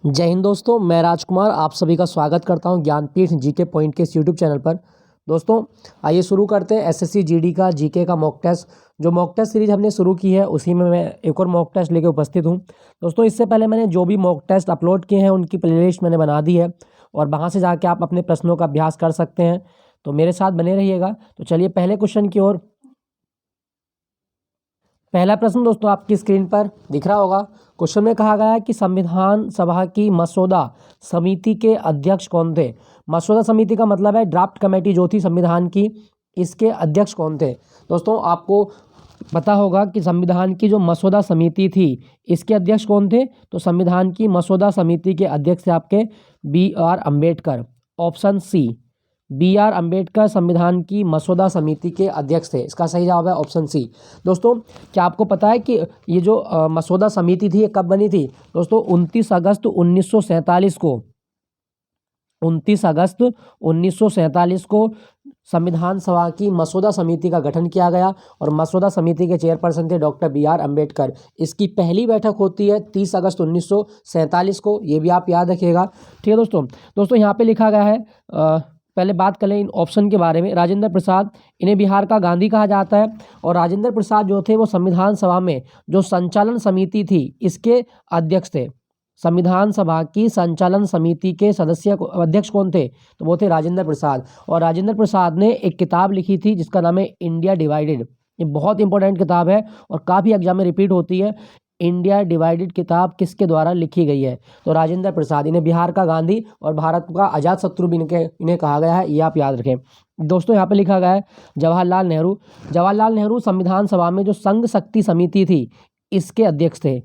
जय हिंद दोस्तों, मैं राजकुमार आप सभी का स्वागत करता हूं ज्ञानपीठ जीके पॉइंट के इस यूट्यूब चैनल पर। दोस्तों आइए शुरू करते हैं एसएससी जीडी का जीके का मॉक टेस्ट। जो मॉक टेस्ट सीरीज हमने शुरू की है उसी में मैं एक और मॉक टेस्ट लेके उपस्थित हूं। दोस्तों इससे पहले मैंने जो भी मॉक टेस्ट अपलोड किए हैं उनकी प्लेलिस्ट मैंने बना दी है और वहाँ से जाके आप अपने प्रश्नों का अभ्यास कर सकते हैं। तो मेरे साथ बने रहिएगा। तो चलिए पहले क्वेश्चन की ओर। पहला प्रश्न दोस्तों आपकी स्क्रीन पर दिख रहा होगा। क्वेश्चन में कहा गया है कि संविधान सभा की मसौदा समिति के अध्यक्ष कौन थे। मसौदा समिति का मतलब है ड्राफ्ट कमेटी जो थी संविधान की, इसके अध्यक्ष कौन थे। दोस्तों आपको पता होगा कि संविधान की जो मसौदा समिति थी इसके अध्यक्ष कौन थे। तो संविधान की मसौदा समिति के अध्यक्ष थे आपके BR Ambedkar. Option c, BR Ambedkar संविधान की मसौदा समिति के अध्यक्ष थे। इसका सही जवाब है ऑप्शन सी। दोस्तों क्या आपको पता है कि ये जो मसौदा समिति थी ये कब बनी थी। दोस्तों 29 अगस्त 1947 को 29 अगस्त 1947 को संविधान सभा की मसौदा समिति का गठन किया गया और मसौदा समिति के चेयरपर्सन थे डॉक्टर BR अम्बेडकर। इसकी पहली बैठक होती है 30 अगस्त 1947 को, ये भी आप याद रखिएगा। ठीक है दोस्तों यहाँ पे लिखा गया है पहले बात करें इन ऑप्शन के बारे में। राजेंद्र प्रसाद, इन्हें बिहार का गांधी कहा जाता है और राजेंद्र प्रसाद जो थे वो संविधान सभा में जो संचालन समिति थी इसके अध्यक्ष थे। संविधान सभा की संचालन समिति के सदस्य अध्यक्ष कौन थे। तो वो थे राजेंद्र प्रसाद। और राजेंद्र प्रसाद ने एक किताब लिखी थी जिसका नाम है इंडिया डिवाइडेड। ये बहुत इंपॉर्टेंट किताब है और काफ़ी एग्जाम में रिपीट होती है। इंडिया डिवाइडेड किताब किसके द्वारा लिखी गई है। तो राजेंद्र प्रसाद, इन्हें बिहार का गांधी और भारत का अजात शत्रु भी इन्हें कहा गया है, ये आप याद रखें। दोस्तों यहाँ पे लिखा गया है जवाहरलाल नेहरू। जवाहरलाल नेहरू संविधान सभा में जो संघ शक्ति समिति थी इसके अध्यक्ष थे।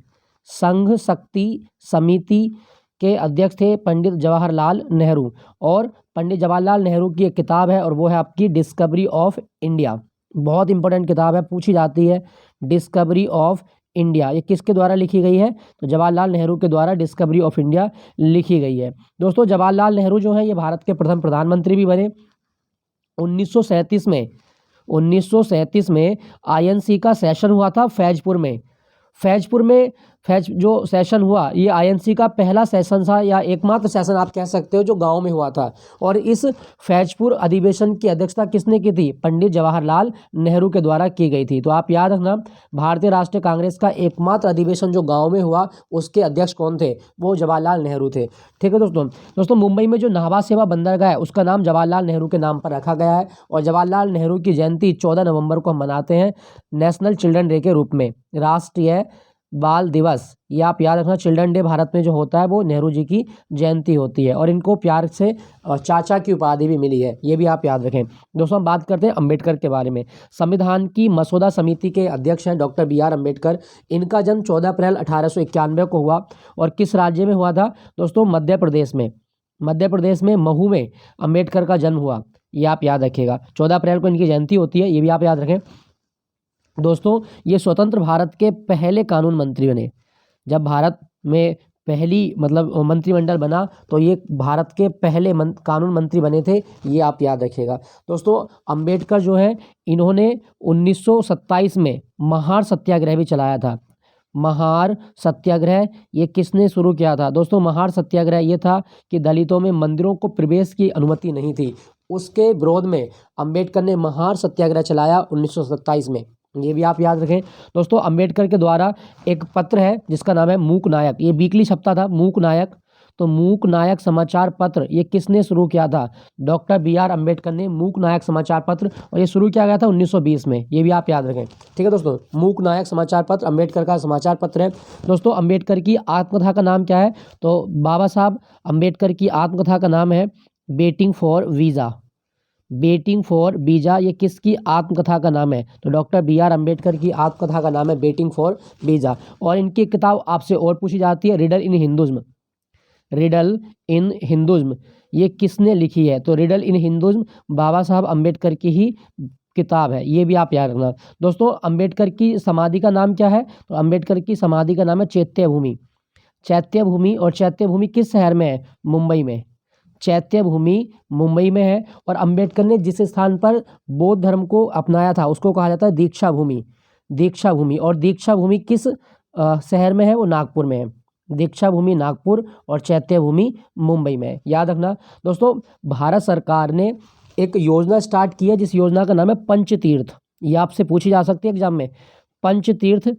संघ शक्ति समिति के अध्यक्ष थे पंडित जवाहरलाल नेहरू। और पंडित जवाहरलाल नेहरू की एक किताब है और वो है आपकी डिस्कवरी ऑफ इंडिया। बहुत इंपॉर्टेंट किताब है, पूछी जाती है डिस्कवरी ऑफ इंडिया। ये किसके द्वारा लिखी गई है। तो जवाहरलाल नेहरू के द्वारा डिस्कवरी ऑफ इंडिया लिखी गई है। दोस्तों जवाहरलाल नेहरू जो है ये भारत के प्रथम प्रधानमंत्री भी बने। 1937 में INC का सेशन हुआ था फैजपुर में। जो सेशन हुआ ये INC का पहला सेशन था या एकमात्र सेशन आप कह सकते हो जो गांव में हुआ था। और इस फैजपुर अधिवेशन की अध्यक्षता किसने की थी। पंडित जवाहरलाल नेहरू के द्वारा की गई थी। तो आप याद रखना भारतीय राष्ट्रीय कांग्रेस का एकमात्र अधिवेशन जो गाँव में हुआ उसके अध्यक्ष कौन थे। वो जवाहरलाल नेहरू थे। ठीक है दोस्तों मुंबई में जो नाभा सेवा बंदरगाह है उसका नाम जवाहरलाल नेहरू के नाम पर रखा गया है। और जवाहरलाल नेहरू की जयंती 14 नवंबर को हम मनाते हैं नेशनल चिल्ड्रन डे के रूप में, राष्ट्रीय बाल दिवस। ये आप याद रखना, चिल्ड्रन डे भारत में जो होता है वो नेहरू जी की जयंती होती है और इनको प्यार से चाचा की उपाधि भी मिली है, ये भी आप याद रखें। दोस्तों हम बात करते हैं अम्बेडकर के बारे में। संविधान की मसौदा समिति के अध्यक्ष हैं डॉक्टर BR अम्बेडकर। इनका जन्म 14 अप्रैल 1891 को हुआ और किस राज्य में हुआ था। दोस्तों मध्य प्रदेश में महू में अम्बेडकर का जन्म हुआ, ये आप याद रखिएगा। 14 अप्रैल को इनकी जयंती होती है, ये भी आप याद रखें। दोस्तों ये स्वतंत्र भारत के पहले कानून मंत्री बने। जब भारत में पहली मंत्रिमंडल बना तो ये भारत के पहले कानून मंत्री बने थे, ये आप याद रखिएगा। दोस्तों अंबेडकर जो है इन्होंने 1927 में महार सत्याग्रह भी चलाया था। महार सत्याग्रह ये किसने शुरू किया था। दोस्तों महार सत्याग्रह ये था कि दलितों में मंदिरों को प्रवेश की अनुमति नहीं थी, उसके विरोध में अंबेडकर ने महार सत्याग्रह चलाया 1927 में, ये भी आप याद रखें। दोस्तों अंबेडकर के द्वारा एक पत्र है जिसका नाम है मूक नायक। ये वीकली छपता था मूक नायक। तो मूक नायक समाचार पत्र ये किसने शुरू किया था। डॉक्टर BR अम्बेडकर ने मूक नायक समाचार पत्र, और ये शुरू किया गया था 1920 में, ये भी आप याद रखें। ठीक है दोस्तों, मूक नायक समाचार पत्र अम्बेडकर का समाचार पत्र है। दोस्तों अम्बेडकर की आत्मकथा का नाम क्या है। तो बाबा साहब अम्बेडकर की आत्मकथा का नाम है वेटिंग फॉर वीजा। ये किसकी आत्मकथा का नाम है। तो डॉक्टर BR अम्बेडकर की आत्मकथा का नाम है वेटिंग फॉर वीजा। और इनकी किताब आपसे और पूछी जाती है रिडल इन हिंदुज्म, ये किसने लिखी है। तो रिडल इन हिंदुज्म बाबा साहब अम्बेडकर की ही किताब है, ये भी आप याद रखना। दोस्तों अम्बेडकर की समाधि का नाम क्या है। तो अम्बेडकर की समाधि का नाम है चैत्य भूमि। और चैत्य भूमि किस शहर में है। मुंबई में। चैत्य भूमि मुंबई में है। और अंबेडकर ने जिस स्थान पर बौद्ध धर्म को अपनाया था उसको कहा जाता है दीक्षा भूमि। और दीक्षा भूमि किस शहर में है। वो नागपुर में है। दीक्षा भूमि नागपुर और चैत्य भूमि मुंबई में। याद रखना दोस्तों, भारत सरकार ने एक योजना स्टार्ट की है जिस योजना का नाम है पंचतीर्थ। ये आपसे पूछी जा सकती है एग्जाम में, पंचतीर्थ।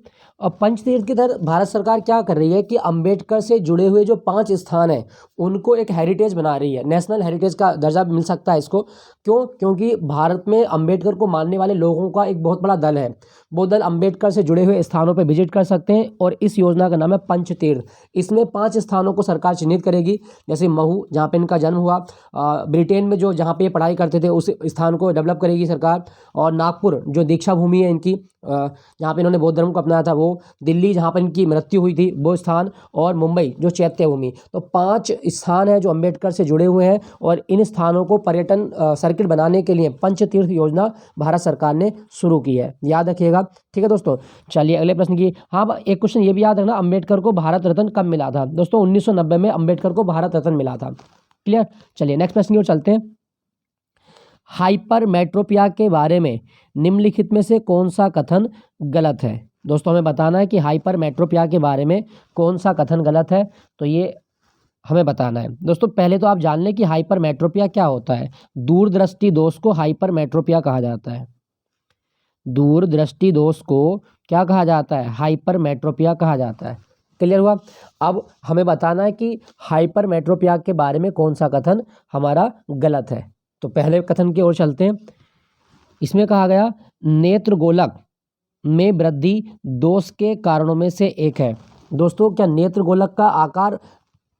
और पंचतीर्थ की तरह भारत सरकार क्या कर रही है कि अंबेडकर से जुड़े हुए जो 5 स्थान हैं उनको एक हेरिटेज बना रही है, नेशनल हेरिटेज का दर्जा मिल सकता है इसको। क्यों? क्योंकि भारत में अंबेडकर को मानने वाले लोगों का एक बहुत बड़ा दल है। वो दल अंबेडकर से जुड़े हुए स्थानों पर विजिट कर सकते हैं और इस योजना का नाम है पंचतीर्थ। इसमें 5 स्थानों को सरकार चिन्हित करेगी, जैसे महू जहाँ पे इनका जन्म हुआ, ब्रिटेन में जो जहाँ पे ये पढ़ाई करते थे उस स्थान को डेवलप करेगी सरकार, और नागपुर जो दीक्षा भूमि है इनकी, जहाँ पे इन्होंने बौद्ध धर्म को अपनाया था वो, दिल्ली जहाँ पर इनकी मृत्यु हुई थी वो स्थान, और मुंबई जो चैत्य भूमि। तो 5 स्थान हैं जो अंबेडकर से जुड़े हुए हैं और इन स्थानों को पर्यटन सर्किट बनाने के लिए पंचतीर्थ योजना भारत सरकार ने शुरू की है। याद रखिएगा, ठीक है दोस्तों। चलिए अगले प्रश्न की, हाँ एक क्वेश्चन ये भी याद रखना, अंबेडकर को भारत रत्न कब मिला था? दोस्तों 1990 में अंबेडकर को भारत रत्न मिला था। क्लियर। चलिए नेक्स्ट प्रश्न की ओर चलते हैं। हाइपरमेट्रोपिया के बारे में निम्नलिखित में से कौन सा कथन गलत है? दोस्तों हमें बताना है कि हाइपरमेट्रोपिया के बारे में कौन सा कथन गलत है, तो ये हमें बताना है। दोस्तों पहले तो आप जान लें कि हाइपरमेट्रोपिया क्या होता है। दूरदृष्टि दोष को हाइपरमेट्रोपिया कहा जाता है। दूरदृष्टि दोष को क्या कहा जाता है? हाइपरमेट्रोपिया कहा जाता है। क्लियर हुआ? अब हमें बताना है कि हाइपरमेट्रोपिया के बारे में कौन सा कथन हमारा गलत है। तो पहले कथन की ओर चलते हैं। इसमें कहा गया नेत्र गोलक में वृद्धि दोष के कारणों में से एक है। दोस्तों क्या नेत्र गोलक का आकार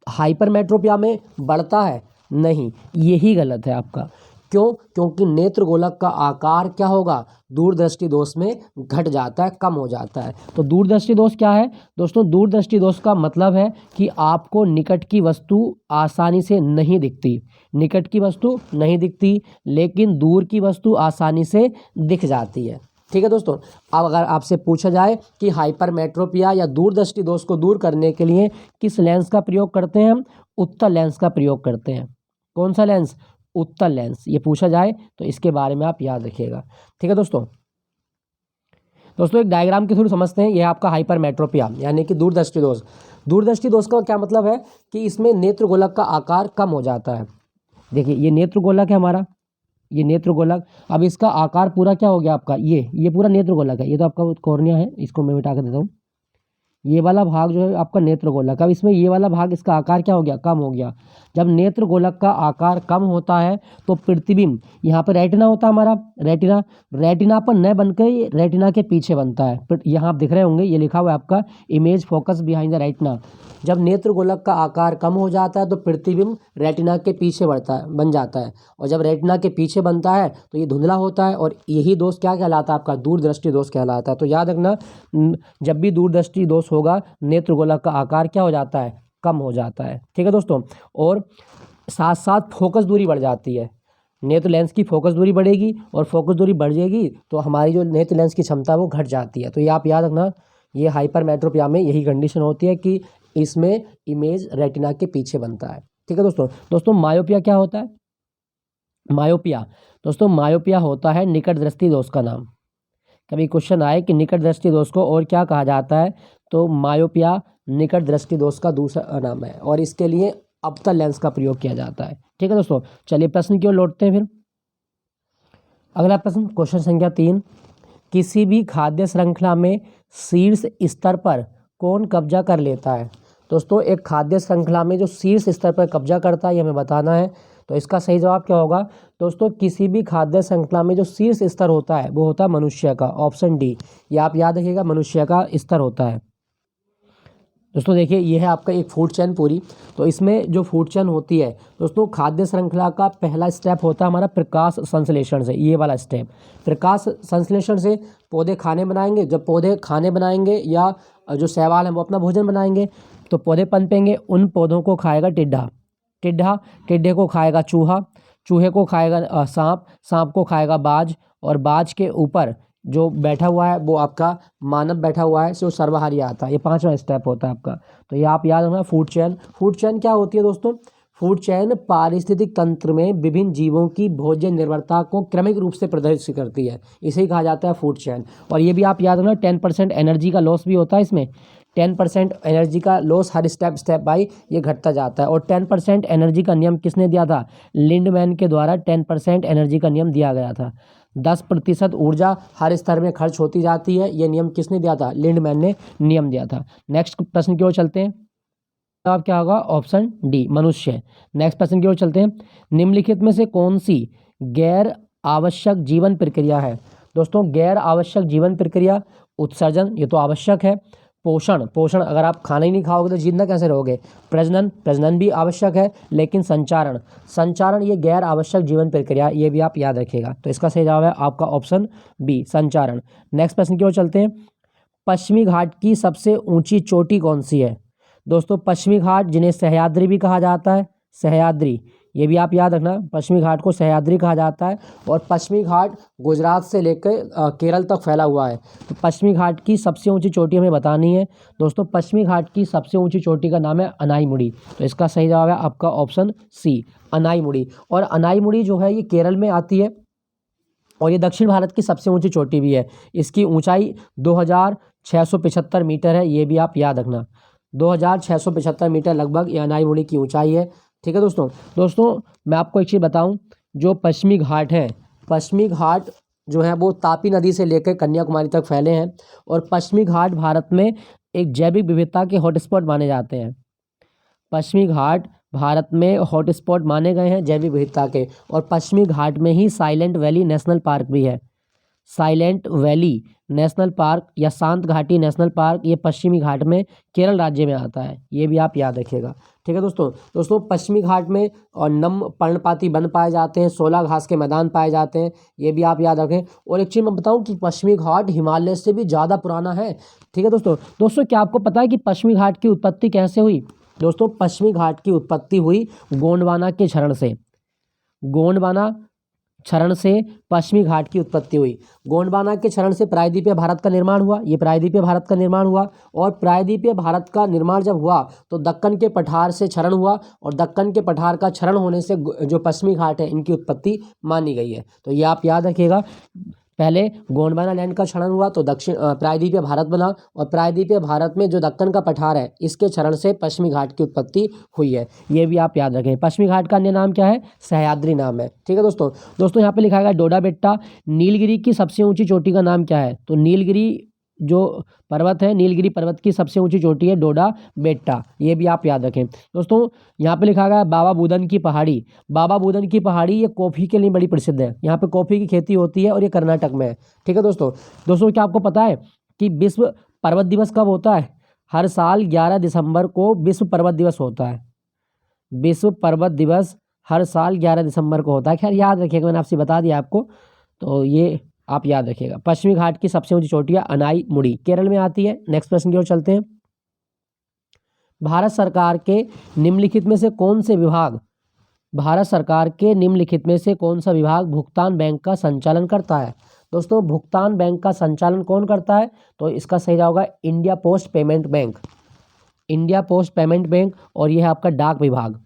हाइपरमेट्रोपिया में बढ़ता है? नहीं, यही गलत है आपका। क्यों? क्योंकि नेत्र गोलक का आकार क्या होगा? दूरदृष्टि दोष में घट जाता है, कम हो जाता है। तो दूरदृष्टि दोष क्या है दोस्तों? दूरदृष्टि दोष का मतलब है कि आपको निकट की वस्तु आसानी से नहीं दिखती, निकट की वस्तु नहीं दिखती लेकिन दूर की वस्तु आसानी से दिख जाती है। ठीक है दोस्तों। अब अगर आपसे पूछा जाए कि हाइपरमेट्रोपिया या दूरदृष्टि दोष को दूर करने के लिए किस लेंस का प्रयोग करते हैं हम? उत्तल लेंस का प्रयोग करते हैं। कौन सा लेंस? उत्तल लेंस। ये पूछा जाए तो इसके बारे में आप याद रखिएगा। ठीक है दोस्तों। दोस्तों एक डायग्राम के थ्रू समझते हैं। यह आपका हाइपरमेट्रोपिया यानी कि दूरदृष्टि दोष। दूरदृष्टि दोष का क्या मतलब है कि इसमें नेत्र गोलक का आकार कम हो जाता है। देखिए ये नेत्र गोलक है हमारा, ये नेत्र गोलक। अब इसका आकार पूरा क्या हो गया आपका? ये पूरा नेत्र गोलक है। ये तो आपका कॉर्निया है, इसको मैं मिटा कर देता हूँ। ये वाला भाग जो है आपका नेत्र गोलक। अब इसमें ये वाला भाग, इसका आकार क्या हो गया? कम हो गया। जब नेत्र गोलक का आकार कम होता है तो प्रतिबिंब, यहाँ पर रेटिना होता है हमारा, रेटिना, रेटिना पर न बनकर ये रेटिना के पीछे बनता है। यहाँ आप दिख रहे होंगे, ये लिखा हुआ है आपका image focus behind the retina. जब नेत्र गोलक का आकार कम हो जाता है तो प्रतिबिंब रेटिना के पीछे बन जाता है, और जब रेटिना के पीछे बनता है तो ये धुंधला होता है, और यही दोष क्या कहलाता है? आपका दूरदृष्टि दोष कहलाता है। तो याद रखना, जब भी दूरदृष्टि दोष होगा नेत्र गोलक का आकार क्या हो जाता है? कम हो जाता है। ठीक है दोस्तों। और साथ साथ फोकस दूरी बढ़ जाती है। नेत्र लेंस की फोकस दूरी बढ़ेगी, और फोकस दूरी बढ़ जाएगी तो हमारी जो नेत्र लेंस की क्षमता वो घट जाती है। तो ये आप याद रखना, ये हाइपरमेट्रोपिया में यही कंडीशन होती है कि इसमें इमेज रेटिना के पीछे बनता है। ठीक है दोस्तों। दोस्तों मायोपिया क्या होता है? मायोपिया दोस्तों, मायोपिया होता है निकट दृष्टि दोष का नाम। कभी क्वेश्चन आए कि निकट दृष्टि दोष को और क्या कहा जाता है, तो मायोपिया निकट दृष्टि दोष का दूसरा नाम है, और इसके लिए अवतल लेंस का प्रयोग किया जाता है। ठीक है दोस्तों। चलिए प्रश्न की ओर लौटते हैं फिर। अगला प्रश्न, क्वेश्चन संख्या 3, किसी भी खाद्य श्रृंखला में शीर्ष स्तर पर कौन कब्जा कर लेता है? दोस्तों एक खाद्य श्रृंखला में जो शीर्ष स्तर पर कब्जा करता है ये हमें बताना है। तो इसका सही जवाब क्या होगा? दोस्तों किसी भी खाद्य श्रृंखला में जो शीर्ष स्तर होता है वो होता है मनुष्य का, ऑप्शन डी। ये आप याद रखिएगा, मनुष्य का स्तर होता है। दोस्तों देखिए ये है आपका एक फूड चेन पूरी। तो इसमें जो फूड चेन होती है दोस्तों, खाद्य श्रृंखला का पहला स्टेप होता है हमारा प्रकाश संश्लेषण से। ये वाला स्टेप, प्रकाश संश्लेषण से पौधे खाने बनाएंगे। जब पौधे खाने बनाएंगे या जो शैवाल हैं वो अपना भोजन बनाएंगे, तो पौधे पनपेंगे। उन पौधों को खाएगा टिड्डा, टिड्डे को खाएगा चूहा, चूहे को खाएगा सांप, सांप को खाएगा बाज, और बाज के ऊपर जो बैठा हुआ है वो आपका मानव बैठा हुआ है, जो सर्वहारी आता है। ये 5वां स्टेप होता है आपका। तो ये आप याद रखना फूड चेन। फूड चेन क्या होती है दोस्तों? फूड चेन पारिस्थितिक तंत्र में विभिन्न जीवों की भोजन निर्भरता को क्रमिक रूप से प्रदर्शित करती है, इसे ही कहा जाता है फूड चेन। और ये भी आप याद रखना 10% एनर्जी का लॉस भी होता है इसमें, 10% एनर्जी का लॉस हर स्टेप बाय ये घटता जाता है। और 10% एनर्जी का नियम किसने दिया था? लिंडमैन के द्वारा 10% एनर्जी का नियम दिया गया था। 10% ऊर्जा हर स्तर में खर्च होती जाती है, ये नियम किसने दिया था? लिंडमैन ने नियम दिया था। नेक्स्ट प्रश्न की ओर चलते हैं। जवाब क्या होगा? ऑप्शन डी, मनुष्य। नेक्स्ट प्रश्न की ओर चलते हैं। निम्नलिखित में से कौन सी गैर आवश्यक जीवन प्रक्रिया है? दोस्तों, गैर आवश्यक जीवन प्रक्रिया, उत्सर्जन ये तो आवश्यक है। पोषण अगर आप खाना ही नहीं खाओगे तो जिंदा कैसे रहोगे? प्रजनन भी आवश्यक है, लेकिन संचारण ये गैर आवश्यक जीवन प्रक्रिया, ये भी आप याद रखिएगा। तो इसका सही जवाब है आपका ऑप्शन बी, संचारण। नेक्स्ट प्रश्न की ओर चलते हैं। पश्चिमी घाट की सबसे ऊंची चोटी कौन सी है? दोस्तों, पश्चिमी घाट जिन्हें सह्याद्री भी कहा जाता है, सह्याद्री ये भी आप याद रखना, पश्चिमी घाट को सह्याद्री कहा जाता है। और पश्चिमी घाट गुजरात से लेकर केरल तक फैला हुआ है। तो पश्चिमी घाट की सबसे ऊंची चोटी हमें बतानी है। दोस्तों, पश्चिमी घाट की सबसे ऊंची चोटी का नाम है अनाईमुड़ी। तो इसका सही जवाब है आपका ऑप्शन सी, अनाईमुड़ी। और अनाईमुड़ी जो है ये केरल में आती है और ये दक्षिण भारत की सबसे ऊंची चोटी भी है। इसकी ऊंचाई 2675 मीटर है, ये भी आप याद रखना। 2675 मीटर लगभग ये अनाईमुड़ी की ऊंचाई है। ठीक है दोस्तों मैं आपको एक चीज़ बताऊं, जो पश्चिमी घाट है, पश्चिमी घाट जो है वो तापी नदी से लेकर कन्याकुमारी तक फैले हैं। और पश्चिमी घाट भारत में एक जैविक विविधता के हॉटस्पॉट माने जाते हैं। पश्चिमी घाट भारत में हॉटस्पॉट माने गए हैं जैविक विविधता के। और पश्चिमी घाट में ही साइलेंट वैली नेशनल पार्क भी है। साइलेंट वैली नेशनल पार्क या शांत घाटी नेशनल पार्क ये पश्चिमी घाट में केरल राज्य में आता है, ये भी आप याद रखिएगा। ठीक है दोस्तों पश्चिमी घाट में और नम पर्णपाती वन पाए जाते हैं, 16 घास के मैदान पाए जाते हैं, ये भी आप याद रखें। और एक चीज़ मैं बताऊं कि पश्चिमी घाट हिमालय से भी ज़्यादा पुराना है। ठीक है दोस्तों क्या आपको पता है कि पश्चिमी घाट की उत्पत्ति कैसे हुई? दोस्तों, पश्चिमी घाट की उत्पत्ति हुई गोंडवाना के क्षरण से। गोंडवाना क्षरण से पश्चिमी घाट की उत्पत्ति हुई। गोंडवाना के क्षरण से प्रायद्वीपीय भारत का निर्माण हुआ। ये प्रायद्वीपीय भारत का निर्माण हुआ। और प्रायद्वीपीय भारत का निर्माण जब हुआ तो दक्कन के पठार से क्षरण हुआ। और दक्कन के पठार का क्षरण होने से जो पश्चिमी घाट है इनकी उत्पत्ति मानी गई है। तो ये आप याद रखिएगा, पहले गोंडवाना लैंड का क्षरण हुआ तो दक्षिण प्रायद्वीपीय भारत बना। और प्रायद्वीपीय भारत में जो दक्कन का पठार है इसके क्षरण से पश्चिमी घाट की उत्पत्ति हुई है, ये भी आप याद रखें। पश्चिमी घाट का अन्य नाम क्या है? सह्याद्री नाम है। ठीक है दोस्तों यहाँ पे लिखा गया डोडा बेट्टा। नीलगिरी की सबसे ऊंची चोटी का नाम क्या है? तो नीलगिरी जो पर्वत है, नीलगिरी पर्वत की सबसे ऊंची चोटी है डोडा बेट्टा, ये भी आप याद रखें। दोस्तों यहाँ पे लिखा गया बाबा बुदन की पहाड़ी। बाबा बुदन की पहाड़ी ये कॉफ़ी के लिए बड़ी प्रसिद्ध है। यहाँ पे कॉफ़ी की खेती होती है और ये कर्नाटक में है। ठीक है दोस्तों क्या आपको पता है कि विश्व पर्वत दिवस कब होता है? हर साल 11 दिसंबर को विश्व पर्वत दिवस होता है। विश्व पर्वत दिवस हर साल 11 दिसंबर को होता है। खैर याद रखिएगा, मैंने आपसे बता दिया आपको, तो ये आप याद रखिएगा। पश्चिमी घाट की सबसे ऊंची चोटी है अनाईमुड़ी, केरल में आती है। नेक्स्ट प्रश्न की ओर चलते हैं। भारत सरकार के निम्नलिखित में से कौन से विभाग, भारत सरकार के निम्नलिखित में से कौन सा विभाग भुगतान बैंक का संचालन करता है? दोस्तों, भुगतान बैंक का संचालन कौन करता है? तो इसका सही जवाब होगा India post payment bank. India post payment bank, और यह है आपका डाक विभाग।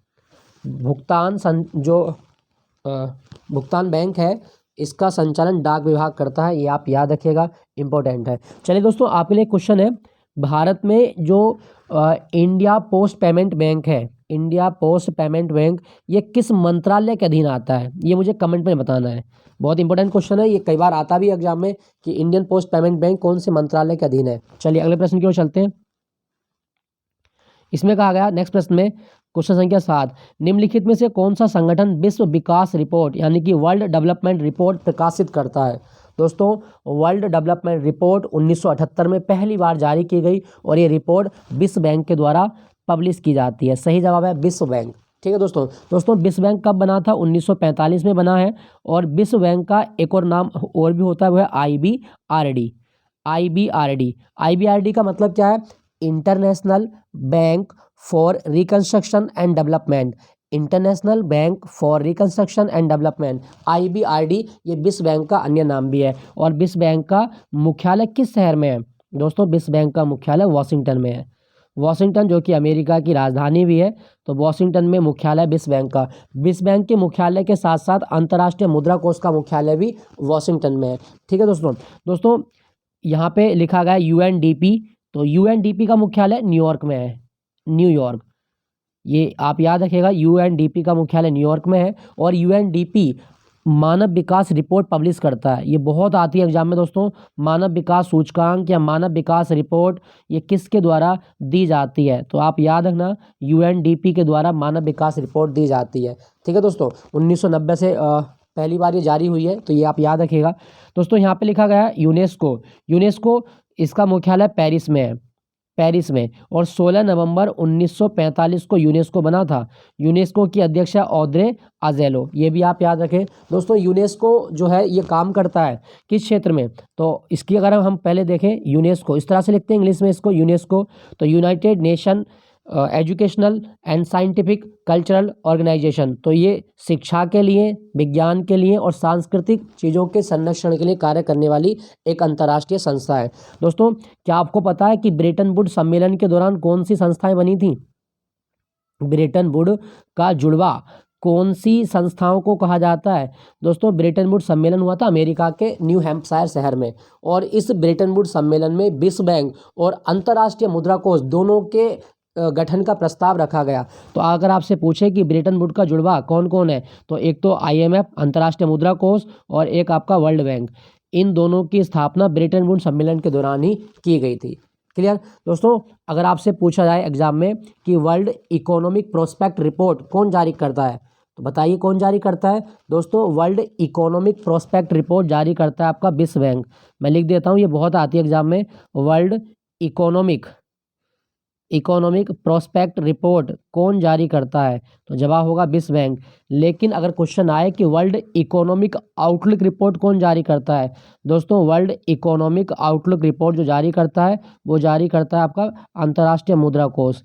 भुगतान बैंक है इसका संचालन डाक विभाग करता है, ये आप याद रखिएगा, इंपॉर्टेंट है। चलिए दोस्तों आपके लिए क्वेश्चन है, भारत में जो इंडिया पोस्ट पेमेंट बैंक है, इंडिया पोस्ट पेमेंट बैंक ये किस मंत्रालय के अधीन आता है? ये मुझे कमेंट में बताना है। बहुत इंपॉर्टेंट क्वेश्चन है, ये कई बार आता भी एग्जाम में कि इंडियन पोस्ट पेमेंट बैंक कौन से मंत्रालय के अधीन है। चलिए अगले प्रश्न की ओर चलते हैं। इसमें कहा गया नेक्स्ट प्रश्न में क्वेश्चन संख्या 7, निम्नलिखित में से कौन सा संगठन विश्व विकास रिपोर्ट यानी कि वर्ल्ड डेवलपमेंट रिपोर्ट प्रकाशित करता है? दोस्तों, वर्ल्ड डेवलपमेंट रिपोर्ट 1978 में पहली बार जारी की गई और ये रिपोर्ट विश्व बैंक के द्वारा पब्लिश की जाती है। सही जवाब है विश्व बैंक। ठीक है दोस्तों विश्व बैंक कब बना था? 1945 में बना है। और विश्व बैंक का एक और नाम और भी होता है, वो है IBRD। IBRD का मतलब क्या है? International bank for reconstruction and development. International bank for reconstruction and development, IBRD ये विश्व बैंक का अन्य नाम भी है। और विश्व बैंक का मुख्यालय किस शहर में है? दोस्तों, विश्व बैंक का मुख्यालय वॉशिंगटन में है। वॉशिंगटन जो कि अमेरिका की राजधानी भी है, तो वॉशिंगटन में मुख्यालय विश्व बैंक का। विश्व बैंक के मुख्यालय के साथ साथ अंतर्राष्ट्रीय मुद्रा कोष का मुख्यालय भी वॉशिंगटन में है। ठीक है दोस्तों यहाँ पे लिखा गया UNDP, तो यूएनडीपी का मुख्यालय न्यूयॉर्क में है, न्यूयॉर्क, ये आप याद रखिएगा, यूएनडीपी का मुख्यालय न्यूयॉर्क में है। और यूएनडीपी मानव विकास रिपोर्ट पब्लिश करता है, ये बहुत आती है एग्जाम में दोस्तों। मानव विकास सूचकांक या मानव विकास रिपोर्ट ये किसके द्वारा दी जाती है, तो आप याद रखना यूएनडीपी के द्वारा मानव विकास रिपोर्ट दी जाती है। ठीक है दोस्तों, 1990 से पहली बार ये जारी हुई है, तो ये आप याद रखिएगा दोस्तों। यहाँ पे लिखा गया है यूनेस्को, यूनेस्को इसका मुख्यालय पेरिस में है, पेरिस में। और 16 नवंबर 1945 को यूनेस्को बना था। यूनेस्को की अध्यक्ष है ऑद्रे अजेलो, ये भी आप याद रखें दोस्तों। यूनेस्को जो है ये काम करता है किस क्षेत्र में, तो इसकी अगर हम पहले देखें, यूनेस्को इस तरह से लिखते हैं इंग्लिश में इसको, यूनेस्को, तो United Nation Educational and Scientific Cultural Organization, तो ये शिक्षा के लिए, विज्ञान के लिए और सांस्कृतिक चीज़ों के संरक्षण के लिए कार्य करने वाली एक अंतर्राष्ट्रीय संस्था है। दोस्तों क्या आपको पता है कि ब्रेटन वुड सम्मेलन के दौरान कौन सी संस्थाएं बनी थी? ब्रेटन वुड का जुड़वा कौन सी संस्थाओं को कहा जाता है? दोस्तों ब्रेटन वुड सम्मेलन हुआ था अमेरिका के न्यू हैम्पशायर शहर में, और इस ब्रेटन वुड सम्मेलन में विश्व बैंक और अंतर्राष्ट्रीय मुद्रा कोष दोनों के गठन का प्रस्ताव रखा गया। तो अगर आपसे पूछे कि ब्रेटन वुड का जुड़वा कौन कौन है, तो एक तो आईएमएफ अंतर्राष्ट्रीय मुद्रा कोष और एक आपका वर्ल्ड बैंक, इन दोनों की स्थापना ब्रेटन वुड सम्मेलन के दौरान ही की गई थी। क्लियर दोस्तों, अगर आपसे पूछा जाए एग्जाम में कि वर्ल्ड इकोनॉमिक प्रोस्पेक्ट रिपोर्ट कौन जारी करता है, तो बताइए कौन जारी करता है? दोस्तों वर्ल्ड इकोनॉमिक प्रोस्पेक्ट रिपोर्ट जारी करता है आपका विश्व बैंक। मैं लिख देता हूँ, ये बहुत आती है एग्जाम में, वर्ल्ड इकोनॉमिक प्रोस्पेक्ट रिपोर्ट कौन जारी करता है, तो जवाब होगा विश्व बैंक। लेकिन अगर क्वेश्चन आए कि वर्ल्ड इकोनॉमिक आउटलुक रिपोर्ट कौन जारी करता है, दोस्तों वर्ल्ड इकोनॉमिक आउटलुक रिपोर्ट जो जारी करता है वो जारी करता है आपका अंतर्राष्ट्रीय मुद्रा कोष।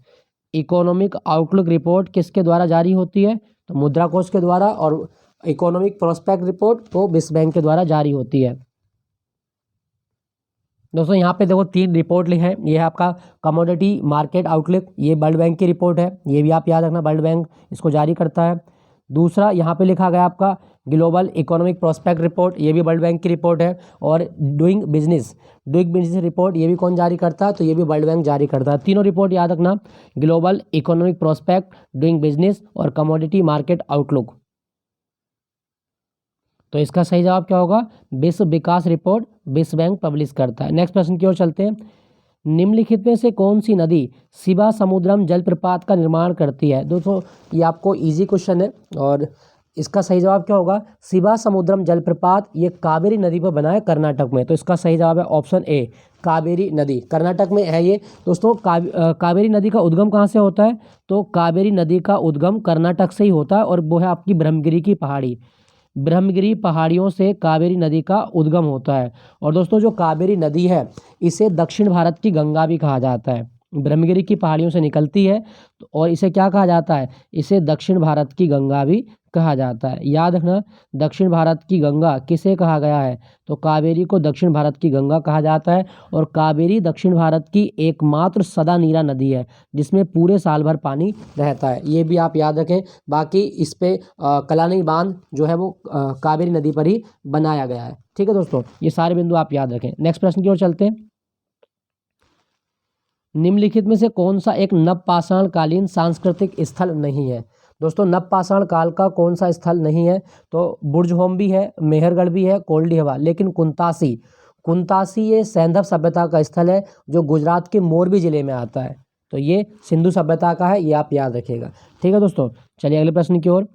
इकोनॉमिक आउटलुक रिपोर्ट किसके द्वारा जारी होती है, तो मुद्रा कोष के द्वारा, और इकोनॉमिक प्रोस्पेक्ट रिपोर्ट तो विश्व बैंक के द्वारा जारी होती है। दोस्तों यहाँ पे देखो 3 रिपोर्ट लिखे हैं, ये है आपका कमोडिटी मार्केट आउटलुक, ये वर्ल्ड बैंक की रिपोर्ट है, ये भी आप याद रखना वर्ल्ड बैंक इसको जारी करता है। दूसरा यहाँ पे लिखा गया आपका ग्लोबल इकोनॉमिक प्रोस्पेक्ट रिपोर्ट, ये भी वर्ल्ड बैंक की रिपोर्ट है। और डूइंग बिजनेस रिपोर्ट, ये भी कौन जारी करता है, तो ये भी वर्ल्ड बैंक जारी करता है। तीनों रिपोर्ट याद रखना, global economic prospect, doing business और कमोडिटी मार्केट आउटलुक। तो इसका सही जवाब क्या होगा? विश्व विकास रिपोर्ट विश्व बैंक पब्लिश करता है। नेक्स्ट प्रश्न की ओर चलते हैं। निम्नलिखित में से कौन सी नदी शिवा समुद्रम जलप्रपात का निर्माण करती है? दोस्तों ये आपको इजी क्वेश्चन है, और इसका सही जवाब क्या होगा? शिवा समुद्रम जलप्रपात ये कावेरी नदी पर बना है कर्नाटक में, तो इसका सही जवाब है ऑप्शन ए, कावेरी नदी, कर्नाटक में है ये। दोस्तों कावेरी नदी का उद्गम कहाँ से होता है? तो कावेरी नदी का उद्गम कर्नाटक से ही होता है, और वो है आपकी ब्रह्मगिरी की पहाड़ी, ब्रह्मगिरी पहाड़ियों से कावेरी नदी का उद्गम होता है। और दोस्तों जो कावेरी नदी है इसे दक्षिण भारत की गंगा भी कहा जाता है, ब्रह्मगिरी की पहाड़ियों से निकलती है, और इसे क्या कहा जाता है? इसे दक्षिण भारत की गंगा भी कहा जाता है। याद रखना, दक्षिण भारत की गंगा किसे कहा गया है? तो कावेरी को दक्षिण भारत की गंगा कहा जाता है। और कावेरी दक्षिण भारत की एकमात्र सदा नीरा नदी है जिसमें पूरे साल भर पानी रहता है, ये भी आप याद रखें। बाकी इस पे कलानी बांध जो है वो कावेरी नदी पर ही बनाया गया है। ठीक है दोस्तों, ये सारे बिंदु आप याद रखें। नेक्स्ट प्रश्न की ओर चलते हैं। निम्नलिखित में से कौन सा एक नवपाषाण कालीन सांस्कृतिक स्थल नहीं है? दोस्तों नवपाषाण काल का कौन सा स्थल नहीं है? तो बुर्जहोम भी है, मेहरगढ़ भी है, कोल्डी हवा, लेकिन कुंतासी ये सैंधव सभ्यता का स्थल है जो गुजरात के मोरबी जिले में आता है, तो ये सिंधु सभ्यता का है, ये आप याद रखिएगा। ठीक है दोस्तों, चलिए अगले प्रश्न की ओर।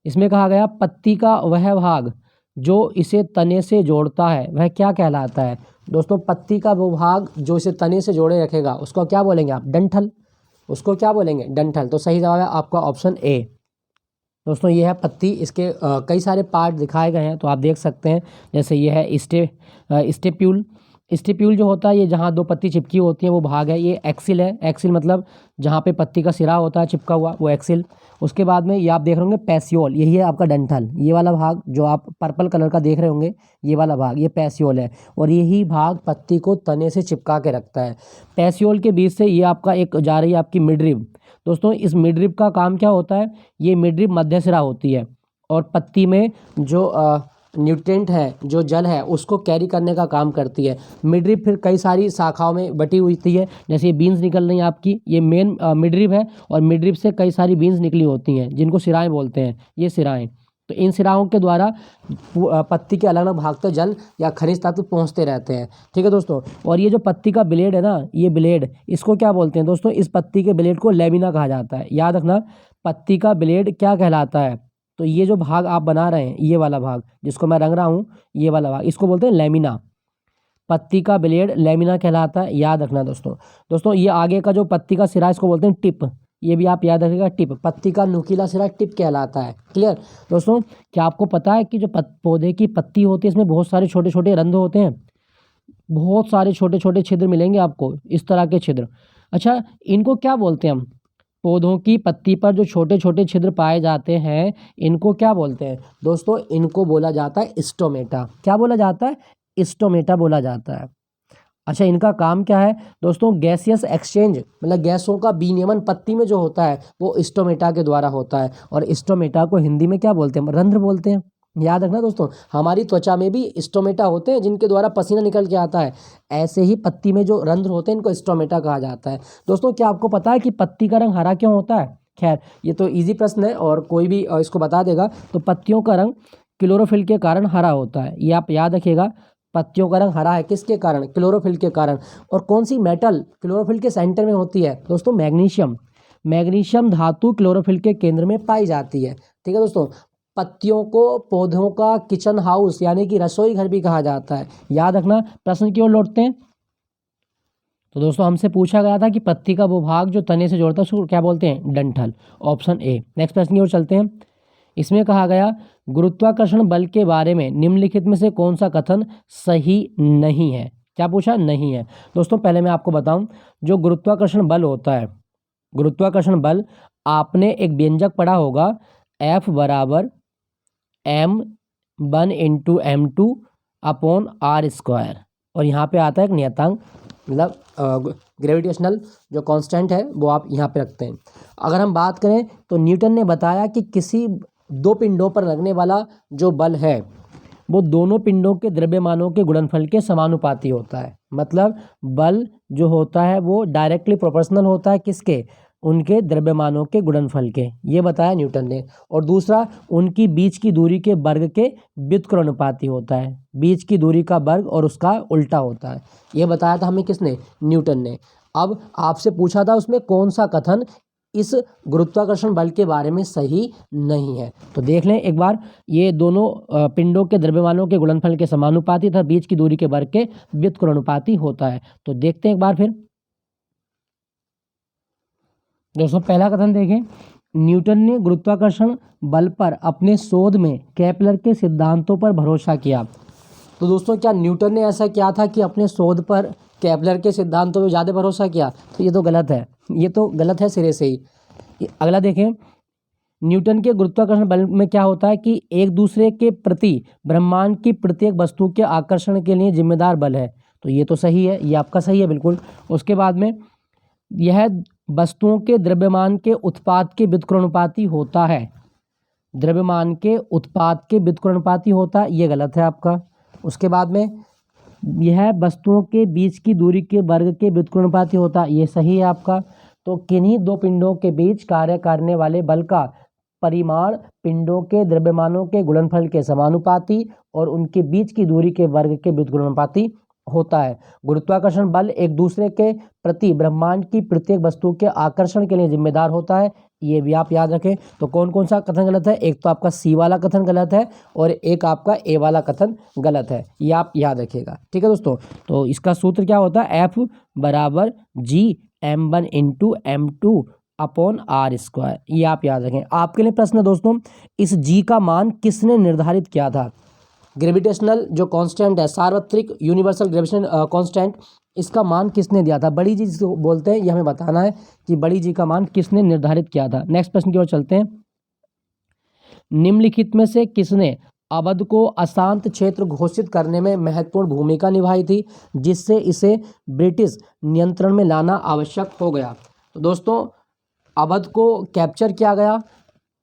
इसमें कहा गया पत्ती का वह भाग जो इसे तने से जोड़ता है वह क्या कहलाता है? दोस्तों पत्ती का वो भाग जो इसे तने से जोड़े रखेगा उसको क्या बोलेंगे आप? डंठल, उसको क्या बोलेंगे? डंठल। तो सही जवाब है आपका ऑप्शन ए। दोस्तों ये है पत्ती, इसके कई सारे पार्ट दिखाए गए हैं, तो आप देख सकते हैं। जैसे ये है स्टेप्यूल जो होता है, ये जहाँ 2 पत्ती चिपकी होती हैं वो भाग है। ये एक्सिल है, एक्सिल मतलब जहाँ पे पत्ती का सिरा होता है चिपका हुआ, वो एक्सिल। उसके बाद में ये आप देख रहे होंगे पैसियोल, यही है आपका डंठल, ये वाला भाग जो आप पर्पल कलर का देख रहे होंगे, ये वाला भाग ये पैसियोल है, और यही भाग पत्ती को तने से चिपका के रखता है। पैसियोल के बीच से ये आपका एक जा रही है आपकी मिडरिब। दोस्तों इस मिडरिब का काम क्या होता है? ये मिडरिब मध्य सिरा होती है, और पत्ती में जो न्यूट्रिएंट है, जो जल है उसको कैरी करने का काम करती है। मिडरिप फिर कई सारी शाखाओं में बटी हुई थी है, जैसे ये बीन्स निकल रही हैं आपकी, ये मेन मिडरिप है और मिडरिप से कई सारी बीन्स निकली होती हैं जिनको सिराएं बोलते हैं, ये सिराएं। तो इन सिराओं के द्वारा पत्ती के अलग अलग भाग तक जल या खनिज तत्व पहुंचते रहते हैं। ठीक है दोस्तों, और ये जो पत्ती का ब्लेड है ना, ये ब्लेड, इसको क्या बोलते हैं दोस्तों, इस पत्ती के ब्लेड को लेमिना कहा जाता है। याद रखना, पत्ती का ब्लेड क्या कहलाता है, तो ये जो भाग आप बना रहे हैं, ये वाला भाग जिसको मैं रंग रहा हूँ, ये वाला भाग, इसको बोलते हैं लेमिना। पत्ती का ब्लेड लेमिना कहलाता है, याद रखना दोस्तों। दोस्तों ये आगे का जो पत्ती का सिरा, इसको बोलते हैं टिप, ये भी आप याद रखिएगा, टिप। पत्ती का नुकीला सिरा टिप कहलाता है। क्लियर दोस्तों, क्या आपको पता है कि जो पौधे की पत्ती होती है, इसमें बहुत सारे छोटे छोटे रंध्र होते हैं, बहुत सारे छोटे छोटे छिद्र मिलेंगे आपको, इस तरह के छिद्र। अच्छा, इनको क्या बोलते हैं हम, पौधों की पत्ती पर जो छोटे छोटे छिद्र पाए जाते हैं, इनको क्या बोलते हैं दोस्तों, इनको बोला जाता है स्टोमेटा। क्या बोला जाता है, स्टोमेटा बोला जाता है। अच्छा, इनका काम क्या है दोस्तों, गैसियस एक्सचेंज, मतलब गैसों का विनियमन पत्ती में जो होता है वो स्टोमेटा के द्वारा होता है, और स्टोमेटा को हिंदी में क्या बोलते हैं, रंध्र बोलते हैं। याद रखना दोस्तों, हमारी त्वचा में भी स्टोमेटा होते हैं जिनके द्वारा पसीना निकल के आता है, ऐसे ही पत्ती में जो रंध्र होते हैं इनको स्टोमेटा कहा जाता है। दोस्तों क्या आपको पता है कि पत्ती का रंग हरा क्यों होता है? खैर ये तो इजी प्रश्न है और कोई भी इसको बता देगा। तो पत्तियों का रंग क्लोरोफिल के कारण हरा होता है, ये आप याद रखिएगा। पत्तियों का रंग हरा है किसके कारण? क्लोरोफिल के कारण। और कौन सी मेटल क्लोरोफिल के सेंटर में होती है दोस्तों? मैग्नीशियम। मैग्नीशियम धातु क्लोरोफिल के केंद्र में पाई जाती है। ठीक है दोस्तों, पत्तियों को पौधों का किचन हाउस यानी कि रसोई घर भी कहा जाता है, याद रखना। प्रश्न की ओर लौटते हैं। तो दोस्तों हमसे पूछा गया था कि पत्ती का वो भाग जो तने से जोड़ता है उसको क्या बोलते हैं? डंठल, ऑप्शन ए। नेक्स्ट प्रश्न की ओर चलते हैं। इसमें कहा गया गुरुत्वाकर्षण बल के बारे में निम्नलिखित में से कौन सा कथन सही नहीं है? क्या पूछा? नहीं है। दोस्तों पहले मैं आपको बताऊं, जो गुरुत्वाकर्षण बल होता है, गुरुत्वाकर्षण बल, आपने एक व्यंजक पढ़ा होगा, F बराबर m1 into m2 upon are square, और यहाँ पे आता है एक नियतांक, मतलब ग्रेविटेशनल जो कांस्टेंट है वो आप यहाँ पे रखते हैं। अगर हम बात करें तो न्यूटन ने बताया कि किसी दो पिंडों पर लगने वाला जो बल है वो दोनों पिंडों के द्रव्यमानों के गुणनफल के समानुपाती होता है। मतलब बल जो होता है वो डायरेक्टली प्रोपोर्शनल होता है किसके? उनके द्रव्यमानों के गुणनफल के, ये बताया न्यूटन ने। और दूसरा, उनकी बीच की दूरी के वर्ग के व्युत्क्रमानुपाती होता है। बीच की दूरी का वर्ग और उसका उल्टा होता है, ये बताया था हमें किसने? न्यूटन ने। अब आपसे पूछा था उसमें कौन सा कथन इस गुरुत्वाकर्षण बल के बारे में सही नहीं है। तो देख लें एक बार, ये दोनों पिंडों के द्रव्यमानों के गुणनफल के समानुपाती तथा बीच की दूरी के वर्ग के व्युत्क्रमानुपाती होता है। तो देखते हैं एक बार फिर। दोस्तों पहला कथन देखें, न्यूटन ने गुरुत्वाकर्षण बल पर अपने शोध में केपलर के सिद्धांतों पर भरोसा किया। तो दोस्तों क्या न्यूटन ने ऐसा किया था कि अपने शोध पर केपलर के सिद्धांतों पर ज़्यादा भरोसा किया? तो ये तो गलत है, ये तो गलत है सिरे से ही। अगला देखें, न्यूटन के गुरुत्वाकर्षण बल में क्या होता है कि एक दूसरे के प्रति ब्रह्मांड की प्रत्येक वस्तु के आकर्षण के लिए जिम्मेदार बल है। तो ये तो सही है, ये आपका सही है बिल्कुल। उसके बाद में यह वस्तुओं के द्रव्यमान के उत्पाद के व्युत्क्रमानुपाती होता है। द्रव्यमान के उत्पाद के व्युत्क्रमानुपाती होता है, ये गलत है आपका। उसके बाद में यह वस्तुओं के बीच की दूरी के वर्ग के व्युत्क्रमानुपाती होता है, ये सही है आपका। तो किन्हीं दो पिंडों के बीच कार्य करने वाले बल का परिमाण पिंडों के द्रव्यमानों के गुणनफल के समानुपाती और उनके बीच की दूरी के वर्ग के व्युत्क्रमानुपाती होता है। गुरुत्वाकर्षण बल एक दूसरे के प्रति ब्रह्मांड की प्रत्येक वस्तु के आकर्षण के लिए जिम्मेदार होता है, ये भी आप याद रखें। तो कौन कौन सा कथन गलत है? एक तो आपका सी वाला कथन गलत है और एक आपका ए वाला कथन गलत है, ये आप याद रखिएगा। ठीक है दोस्तों, तो इसका सूत्र क्या होता है? F बराबर G(m1 into m2 upon are square), ये आप याद रखें। आपके लिए प्रश्न है दोस्तों, इस G का मान किसने निर्धारित किया था? ग्रेविटेशनल जो कांस्टेंट है, सार्वत्रिक यूनिवर्सल ग्रेविटेशनल कांस्टेंट, इसका मान किसने दिया था? बड़ी जी जिसको बोलते हैं, ये हमें बताना है कि बड़ी जी का मान किसने निर्धारित किया था। नेक्स्ट प्रश्न की ओर चलते हैं। निम्नलिखित में से किसने अवध को अशांत क्षेत्र घोषित करने में महत्वपूर्ण भूमिका निभाई थी जिससे इसे ब्रिटिश नियंत्रण में लाना आवश्यक हो गया? तो दोस्तों अवध को कैप्चर किया गया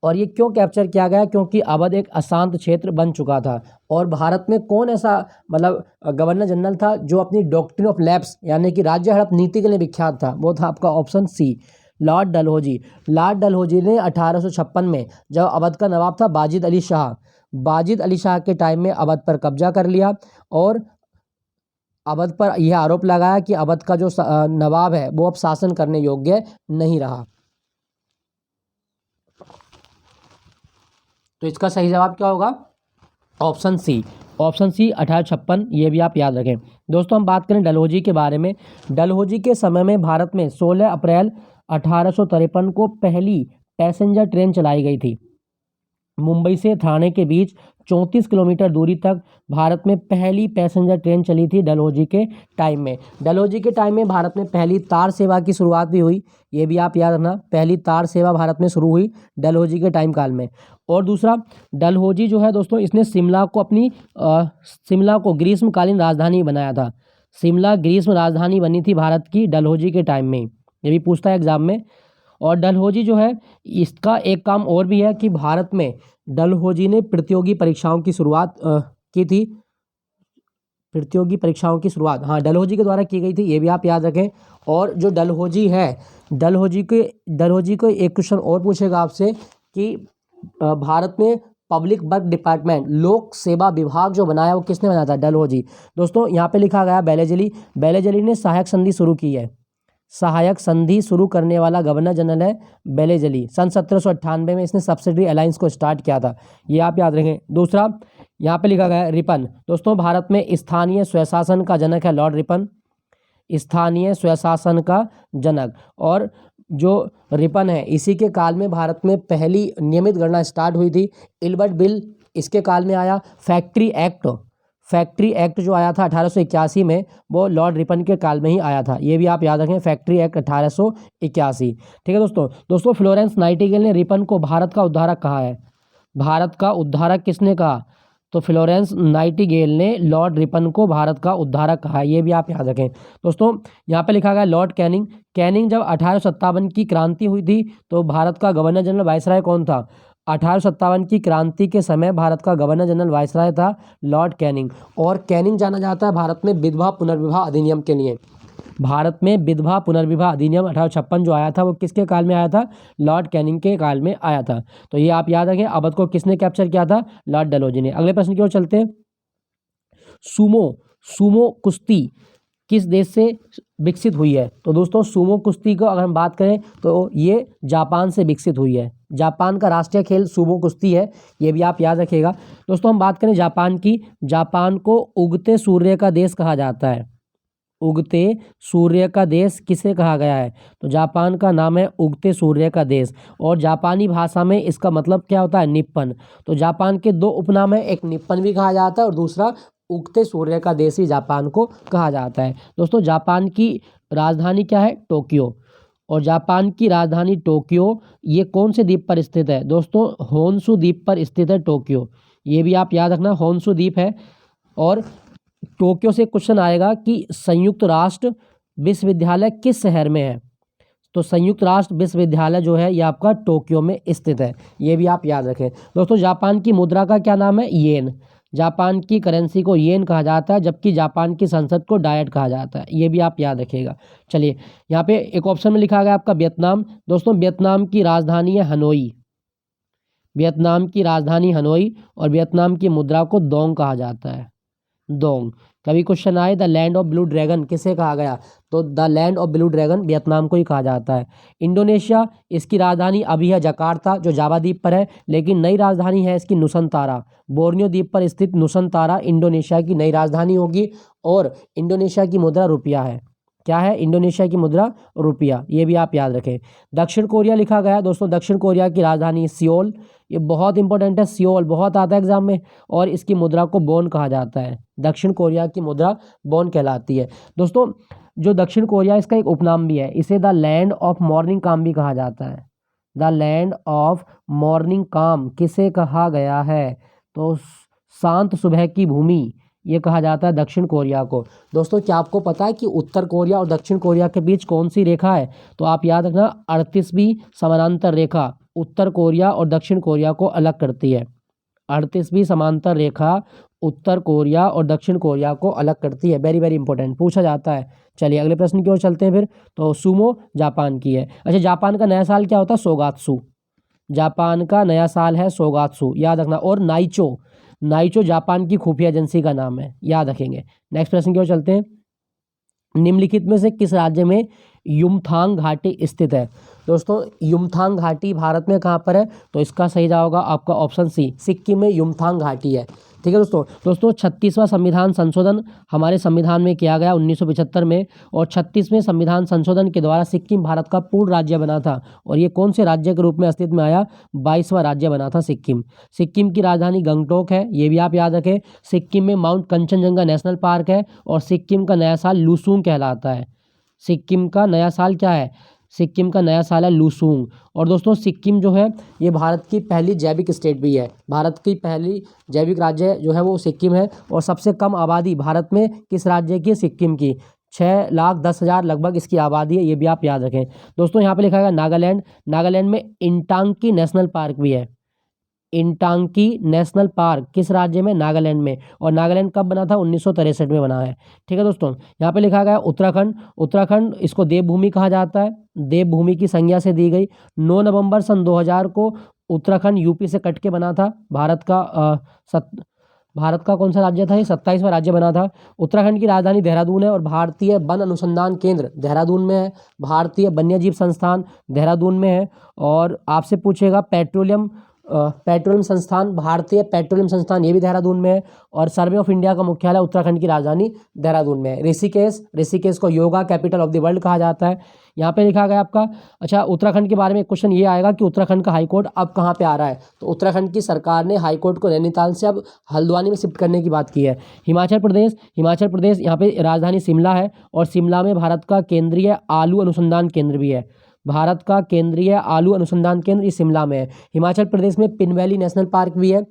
और ये क्यों कैप्चर किया गया? क्योंकि अवध एक अशांत क्षेत्र बन चुका था। और भारत में कौन ऐसा मतलब गवर्नर जनरल था जो अपनी डॉक्ट्रिन ऑफ लैप्स यानी कि राज्य हड़प नीति के लिए विख्यात था? वो था आपका option c, Lord Dalhousie. Lord Dalhousie ने 1856 में जब अवध का नवाब था बाजिद अली शाह के टाइम में अवध पर कब्जा कर लिया और अवध पर यह आरोप लगाया कि अवध का जो नवाब है वो अब शासन करने योग्य नहीं रहा। तो इसका सही जवाब क्या होगा? Option C. ऑप्शन सी 1856, ये भी आप याद रखें। दोस्तों हम बात करें डलहौजी के बारे में। डलहौजी के समय में भारत में 16 अप्रैल 1853 को पहली पैसेंजर ट्रेन चलाई गई थी। मुंबई से ठाणे के बीच 34 किलोमीटर दूरी तक भारत में पहली पैसेंजर ट्रेन चली थी डलहौजी के टाइम में। डलहौजी के टाइम में भारत में पहली तार सेवा की शुरुआत भी हुई, ये भी आप याद रखना। पहली तार सेवा भारत में शुरू हुई डलहौजी के टाइम काल में। और दूसरा, डलहौजी जो है दोस्तों, इसने शिमला को ग्रीष्मकालीन राजधानी बनाया था। शिमला ग्रीष्म राजधानी बनी थी भारत की डलहौजी के टाइम में, ये भी पूछता है एग्जाम में। और डलहौजी जो है, इसका एक काम और भी है कि भारत में डलहौजी ने प्रतियोगी परीक्षाओं की शुरुआत की थी। प्रतियोगी परीक्षाओं की शुरुआत हाँ डलहौजी के द्वारा की गई थी, ये भी आप याद रखें। और जो डलहौजी है, डलहौजी को एक क्वेश्चन और पूछेगा आपसे कि भारत में पब्लिक वर्क डिपार्टमेंट लोक सेवा विभाग जो बनाया वो किसने बनाया था? डलहौजी। दोस्तों यहाँ पे लिखा गया बेलेजली ने सहायक संधि शुरू की है। सहायक संधि शुरू करने वाला गवर्नर जनरल है बेलेजली। सन 1798 में इसने सब्सिडरी अलायंस को स्टार्ट किया था, ये आप याद रखें। दूसरा यहाँ पे लिखा गया है रिपन। दोस्तों भारत में स्थानीय स्वशासन का जनक है लॉर्ड रिपन, स्थानीय स्वशासन का जनक। और जो रिपन है, इसी के काल में भारत में पहली नियमित गणना स्टार्ट हुई थी। इल्बर्ट बिल इसके काल में आया। फैक्ट्री एक्ट जो आया था 1881 में, वो लॉर्ड रिपन के काल में ही आया था, ये भी आप याद रखें। Factory act 1881। ठीक है दोस्तों फ्लोरेंस नाइटिंगेल ने रिपन को भारत का उद्धारक कहा है। भारत का उद्धारक किसने कहा? तो फ्लोरेंस नाइटिंगेल ने लॉर्ड रिपन को भारत का उद्धारक कहा है, ये भी आप याद रखें। दोस्तों यहाँ पे लिखा गया लॉर्ड कैनिंग जब 1857 की क्रांति हुई थी तो भारत का गवर्नर जनरल वायसराय कौन था? 1857 की क्रांति के समय भारत का गवर्नर जनरल वायसराय था लॉर्ड कैनिंग। और कैनिंग जाना जाता है भारत में विधवा पुनर्विवाह अधिनियम के लिए। भारत में विधवा पुनर्विवाह अधिनियम 1856 जो आया था वो किसके काल में आया था? लॉर्ड कैनिंग के काल में आया था। तो ये आप याद रखें। अवध को किसने कैप्चर किया था? लॉर्ड डलहौजी ने। अगले प्रश्न की ओर चलते हैं। सुमो कुश्ती किस देश से विकसित हुई है? तो दोस्तों सुमो कुश्ती को अगर हम बात करें तो ये जापान से विकसित हुई है। जापान का राष्ट्रीय खेल सुमो कुश्ती है, ये भी आप याद रखिएगा। दोस्तों हम बात करें जापान की, जापान को उगते सूर्य का देश कहा जाता है। उगते सूर्य का देश किसे कहा गया है? तो जापान का नाम है उगते सूर्य का देश। और जापानी भाषा में इसका मतलब क्या होता है? निप्पन। तो जापान के दो उपनाम है, एक निप्पन भी कहा जाता है और दूसरा उगते सूर्य का देश ही जापान को कहा जाता है। दोस्तों जापान की राजधानी क्या है? टोक्यो। और जापान की राजधानी टोक्यो ये कौन से द्वीप पर स्थित है? दोस्तों होन्शु द्वीप पर स्थित है टोक्यो, ये भी आप याद रखना, होन्शु द्वीप है। और टोक्यो से क्वेश्चन आएगा कि संयुक्त राष्ट्र विश्वविद्यालय किस शहर में है? तो संयुक्त राष्ट्र विश्वविद्यालय जो है ये आपका टोक्यो में स्थित है, ये भी आप याद रखें। दोस्तों जापान की मुद्रा का क्या नाम है? येन। जापान की करेंसी को येन कहा जाता है, जबकि जापान की संसद को डायट कहा जाता है, ये भी आप याद रखिएगा। चलिए यहाँ पे एक ऑप्शन में लिखा गया आपका वियतनाम। दोस्तों वियतनाम की राजधानी है हनोई। वियतनाम की राजधानी हनोई और वियतनाम की मुद्रा को दोंग कहा जाता है, दोंग। कभी क्वेश्चन आए the land of blue dragon किसे कहा गया? तो the land of blue dragon Vietnam को ही कहा जाता है। इंडोनेशिया, इसकी राजधानी अभी है जकार्ता जो जावा द्वीप पर है, लेकिन नई राजधानी है इसकी नुसंतारा। बोर्नियो द्वीप पर स्थित नुसंतारा इंडोनेशिया की नई राजधानी होगी। और इंडोनेशिया की मुद्रा रुपया है। क्या है? इंडोनेशिया की मुद्रा रुपया, ये भी आप याद रखें। दक्षिण कोरिया लिखा गया दोस्तों, दक्षिण कोरिया की राजधानी सियोल, ये बहुत इंपॉर्टेंट है, सियोल बहुत आता है एग्जाम में। और इसकी मुद्रा को वॉन कहा जाता है, दक्षिण कोरिया की मुद्रा वॉन कहलाती है। दोस्तों जो दक्षिण कोरिया इसका एक उपनाम भी है, इसे द लैंड ऑफ मॉर्निंग काम भी कहा जाता है। द लैंड ऑफ मॉर्निंग काम किसे कहा गया है? तो शांत सुबह की भूमि, ये कहा जाता है दक्षिण कोरिया को। दोस्तों क्या आपको पता है कि उत्तर कोरिया और दक्षिण कोरिया के बीच कौन सी रेखा है? तो आप याद रखना 38वीं समानांतर रेखा, उत्तर कोरिया और दक्षिण कोरिया को अलग करती है? 38वीं समांतर रेखा उत्तर कोरिया और दक्षिण कोरिया को अलग करती है। वेरी वेरी इंपॉर्टेंट, पूछा जाता है। चलिए अगले प्रश्न की ओर चलते हैं फिर। तो सुमो जापान की है। अच्छा, जापान का नया साल क्या होता है? सोगात्सु। जापान का नया साल है सोगात्सु, याद रखना। और नाइचो, नाइचो जापान की खुफिया एजेंसी का नाम है, याद रखेंगे। नेक्स्ट प्रश्न की ओर चलते हैं। निम्नलिखित में से किस राज्य में युमथांग घाटी स्थित है? दोस्तों युमथांग घाटी भारत में कहाँ पर है? तो इसका सही जवाब होगा आपका ऑप्शन सी, सिक्किम में युमथांग घाटी है। ठीक है दोस्तों 36वां संविधान संशोधन हमारे संविधान में किया गया 1975 में, और 36वें संविधान संशोधन के द्वारा सिक्किम भारत का पूर्ण राज्य बना था। और ये कौन से राज्य के रूप में अस्तित्व में आया? 22वां राज्य बना था सिक्किम। सिक्किम की राजधानी गंगटोक है, ये भी आप याद रखें। सिक्किम में माउंट कंचनजंगा नेशनल पार्क है, और सिक्किम का नया साल लूसूंग कहलाता है। सिक्किम का नया साल क्या है? सिक्किम का नया साल है लूसूंग। और दोस्तों सिक्किम जो है ये भारत की पहली जैविक स्टेट भी है। भारत की पहली जैविक राज्य जो है वो सिक्किम है। और सबसे कम आबादी भारत में किस राज्य की? सिक्किम की। 6,10,000 लगभग इसकी आबादी है, ये भी आप याद रखें। दोस्तों यहाँ पे लिखा है नागालैंड। नागालैंड में इंटांकी नेशनल पार्क भी है। इंटांकी नेशनल पार्क किस राज्य में? नागालैंड में। और नागालैंड कब बना था? 1963 में बना है। ठीक है दोस्तों, यहाँ पे लिखा गया उत्तराखंड। उत्तराखंड इसको देवभूमि कहा जाता है, देवभूमि की संज्ञा से दी गई। 9 नवंबर सन 2000 को उत्तराखंड यूपी से कट के बना था। भारत का कौन सा राज्य था? ये 27वां राज्य बना था। उत्तराखंड की राजधानी देहरादून है, और भारतीय वन अनुसंधान केंद्र देहरादून में है। भारतीय वन्यजीव संस्थान देहरादून में है। और आपसे पूछेगा पेट्रोलियम संस्थान, भारतीय पेट्रोलियम संस्थान, ये भी देहरादून में है। और सर्वे ऑफ इंडिया का मुख्यालय उत्तराखंड की राजधानी देहरादून में है। ऋषिकेश को yoga capital of the world कहा जाता है। यहाँ पे लिखा गया आपका। अच्छा, उत्तराखंड के बारे में क्वेश्चन ये आएगा कि उत्तराखंड का हाईकोर्ट अब कहाँ पे आ रहा है? तो उत्तराखंड की सरकार ने हाईकोर्ट को नैनीताल से अब हल्द्वानी में शिफ्ट करने की बात की है। हिमाचल प्रदेश यहाँ पे राजधानी शिमला है, और शिमला में भारत का केंद्रीय आलू अनुसंधान केंद्र भी है। भारत का केंद्रीय आलू अनुसंधान केंद्र इस शिमला में है। हिमाचल प्रदेश में पिन वैली नेशनल पार्क भी है,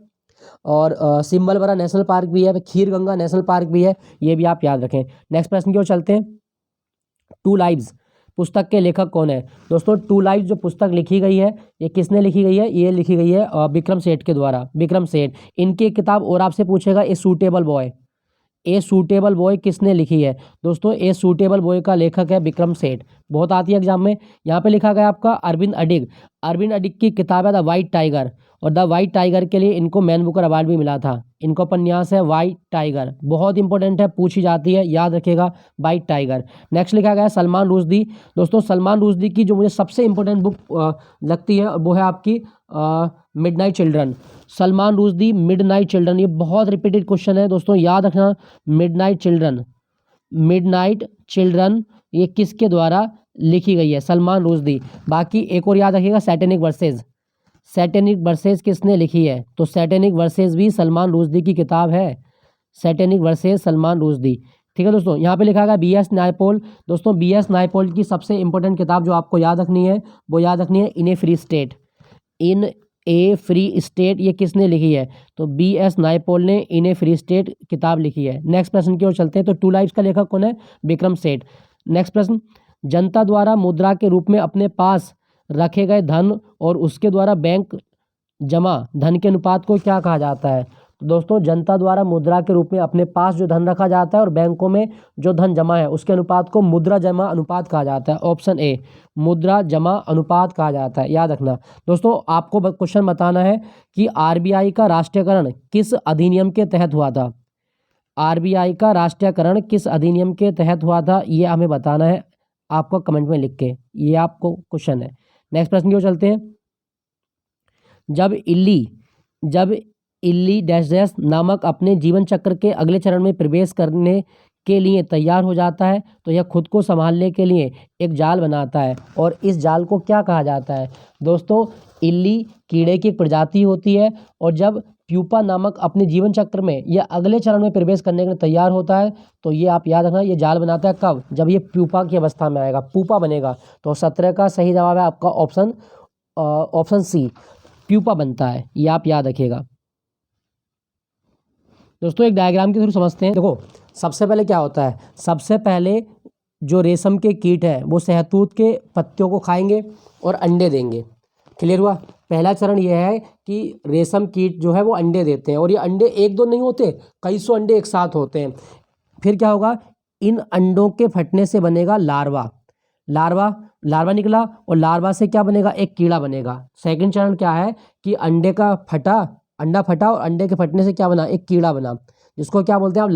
और सिम्बलबरा नेशनल पार्क भी है, खीर गंगा नेशनल पार्क भी है, ये भी आप याद रखें। नेक्स्ट प्रश्न की ओर चलते हैं। टू लाइव्स पुस्तक के लेखक कौन है? दोस्तों टू लाइव्स जो पुस्तक लिखी गई है, ये किसने लिखी गई है? ये लिखी गई है विक्रम सेठ के द्वारा। विक्रम सेठ, इनकी किताब और आपसे पूछेगा a suitable boy. A suitable boy किसने लिखी है? दोस्तों ए सूटेबल बॉय का लेखक है विक्रम सेठ, बहुत आती है एग्जाम में। यहाँ पे लिखा गया आपका अरविंद अडिग। अरविंद अडिग की किताब है द वाइट टाइगर, और द वाइट टाइगर के लिए इनको मैन बुकर अवार्ड भी मिला था। इनका उपन्यास है वाइट टाइगर, बहुत इंपॉर्टेंट है, पूछी जाती है, याद रखिएगा वाइट टाइगर। नेक्स्ट लिखा गया है सलमान रुश्दी। दोस्तों सलमान रुश्दी की जो मुझे सबसे इंपॉर्टेंट बुक लगती है वो है आपकी midnight children. Salman Rushdie midnight children, ये बहुत रिपीटेड क्वेश्चन है दोस्तों, याद रखना। मिडनाइट चिल्ड्रन ये किसके द्वारा लिखी गई है? सलमान रुश्दी। बाकी एक और याद रखिएगा सैटेनिक वर्सेज किसने लिखी है? तो सैटेनिक वर्सेज भी सलमान रुश्दी की किताब है। Satanic versus Salman Rushdie. ठीक है दोस्तों, यहाँ पे लिखा गया बी.एस. नायपॉल। दोस्तों बी.एस. नायपॉल की सबसे इंपॉर्टेंट किताब जो आपको याद रखनी है वो याद रखनी है इन ए फ्री स्टेट, ये किसने लिखी है? तो बी.एस. नायपॉल ने इन ए फ्री स्टेट किताब लिखी है। नेक्स्ट प्रश्न की ओर चलते हैं। तो टू लाइव्स का लेखक कौन है? विक्रम सेठ। नेक्स्ट प्रश्न, जनता द्वारा मुद्रा के रूप में अपने पास रखे गए धन और उसके द्वारा बैंक जमा धन के अनुपात को क्या कहा जाता है? तो दोस्तों जनता द्वारा मुद्रा के रूप में अपने पास जो धन रखा जाता है और बैंकों में जो धन जमा है उसके अनुपात को मुद्रा जमा अनुपात कहा जाता है। ऑप्शन ए, मुद्रा जमा अनुपात कहा जाता है, याद रखना। दोस्तों आपको क्वेश्चन बताना है कि आरबीआई का राष्ट्रीयकरण किस अधिनियम के तहत हुआ था? आरबीआई का राष्ट्रीयकरण किस अधिनियम के तहत हुआ था, ये हमें बताना है आपको कमेंट में लिख के, ये आपको क्वेश्चन है। नेक्स्ट प्रश्न की ओर चलते हैं। जब इल्ली डैश डैश नामक अपने जीवन चक्र के अगले चरण में प्रवेश करने के लिए तैयार हो जाता है तो यह खुद को संभालने के लिए एक जाल बनाता है, और इस जाल को क्या कहा जाता है? दोस्तों इल्ली कीड़े की एक प्रजाति होती है, और जब प्यूपा नामक अपने जीवन चक्र में यह अगले चरण में प्रवेश करने के लिए तैयार होता है तो ये आप याद रखना, ये जाल बनाता है कब? जब ये प्यूपा की अवस्था में आएगा, पूपा बनेगा। तो 17 का सही जवाब है आपका ऑप्शन सी, प्यूपा बनता है, ये आप याद रखिएगा। दोस्तों एक डायग्राम के थ्रू समझते हैं। देखो सबसे पहले क्या होता है, सबसे पहले जो रेशम के कीट हैं वो शहतूत के पत्तियों को खाएंगे और अंडे देंगे। क्लियर हुआ? पहला चरण यह है कि रेशम कीट जो है वो अंडे देते हैं, और ये अंडे एक दो नहीं होते, कई सौ अंडे एक साथ होते हैं। फिर क्या होगा, इन अंडों के फटने से बनेगा लार्वा। लार्वा निकला, और लार्वा से क्या बनेगा, एक कीड़ा बनेगा। सेकंड चरण क्या है कि अंडा फटा और अंडे के फटने से क्या बना, एक कीड़ा बना, जिसको क्या बोलते हैं आप,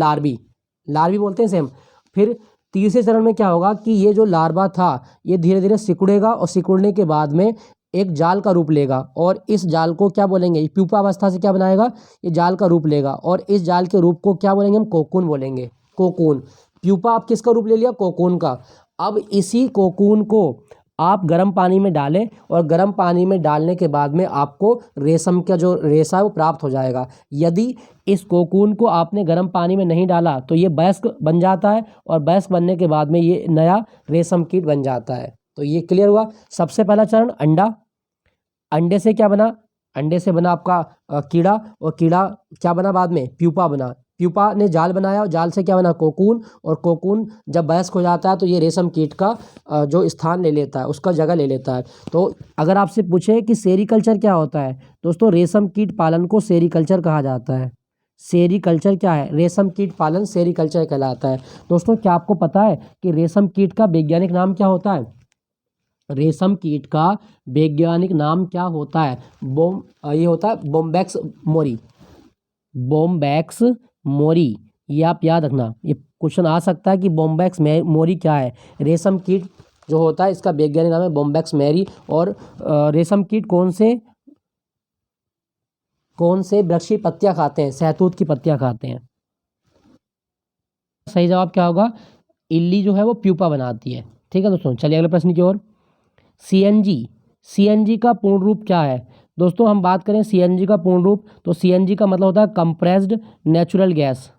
लार्वी बोलते हैं सेम। फिर तीसरे चरण में क्या होगा कि ये जो लार्वा था ये धीरे धीरे सिकुड़ेगा, और सिकुड़ने के बाद में एक जाल का रूप लेगा, और इस जाल को क्या बोलेंगे, प्यूपा अवस्था से क्या बनाएगा, ये जाल का रूप लेगा, और इस जाल के रूप को क्या बोलेंगे हम, कोकून बोलेंगे। कोकून, प्यूपा आप किसका रूप ले लिया, कोकून का। अब इसी कोकून को आप गर्म पानी में डालें, और गर्म पानी में डालने के बाद में आपको रेशम का जो रेशा है वो प्राप्त हो जाएगा। यदि इस कोकून को आपने गर्म पानी में नहीं डाला तो ये वयस्क बन जाता है, और वयस्क बनने के बाद में ये नया रेशम कीट बन जाता है। तो ये क्लियर हुआ। सबसे पहला चरण अंडा, अंडे से क्या बना, अंडे से बना आपका कीड़ा, और कीड़ा क्या बना बाद में, प्यूपा बना। प्यूपा ने जाल बनाया, और जाल से क्या बना, कोकून, और कोकून जब वयस्क हो जाता है तो ये रेशम कीट का जो स्थान ले लेता है, उसका जगह ले लेता है। तो अगर आपसे पूछे कि सेरीकल्चर क्या होता है, दोस्तों रेशम कीट पालन को सेरीकल्चर कहा जाता है। सेरीकल्चर क्या है, रेशम कीट पालन सेरीकल्चर कहलाता है। दोस्तों क्या आपको पता है कि रेशम कीट का वैज्ञानिक नाम क्या होता है, रेशम कीट का वैज्ञानिक नाम क्या होता है, ये होता है बोम्बैक्स मोरी। बोम्बैक्स मोरी, ये आप याद रखना, ये क्वेश्चन आ सकता है कि बोम्बैक्स मोरी क्या है। रेशम कीट जो होता है इसका वैज्ञानिक नाम है बोम्बैक्स मोरी। और रेशम कीट कौन से वृक्ष की पत्तियां खाते हैं, सहतूत की पत्तियां खाते हैं। सही जवाब क्या होगा, इल्ली जो है वो प्यूपा बनाती है। ठीक है दोस्तों, चलिए अगले प्रश्न की ओर। सीएनजी का पूर्ण रूप क्या है। दोस्तों हम बात करें सीएनजी का पूर्ण रूप, तो सीएनजी का मतलब होता है compressed natural gas,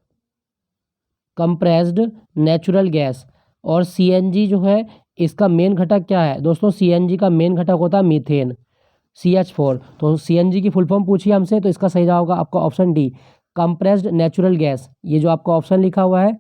compressed natural gas. और सीएनजी जो है इसका मेन घटक क्या है, दोस्तों सीएनजी का मेन घटक होता है मीथेन, CH4। तो सीएनजी की फुल फॉर्म पूछिए हमसे, तो इसका सही जवाब होगा आपका option D, compressed natural gas. ये जो आपका ऑप्शन लिखा हुआ है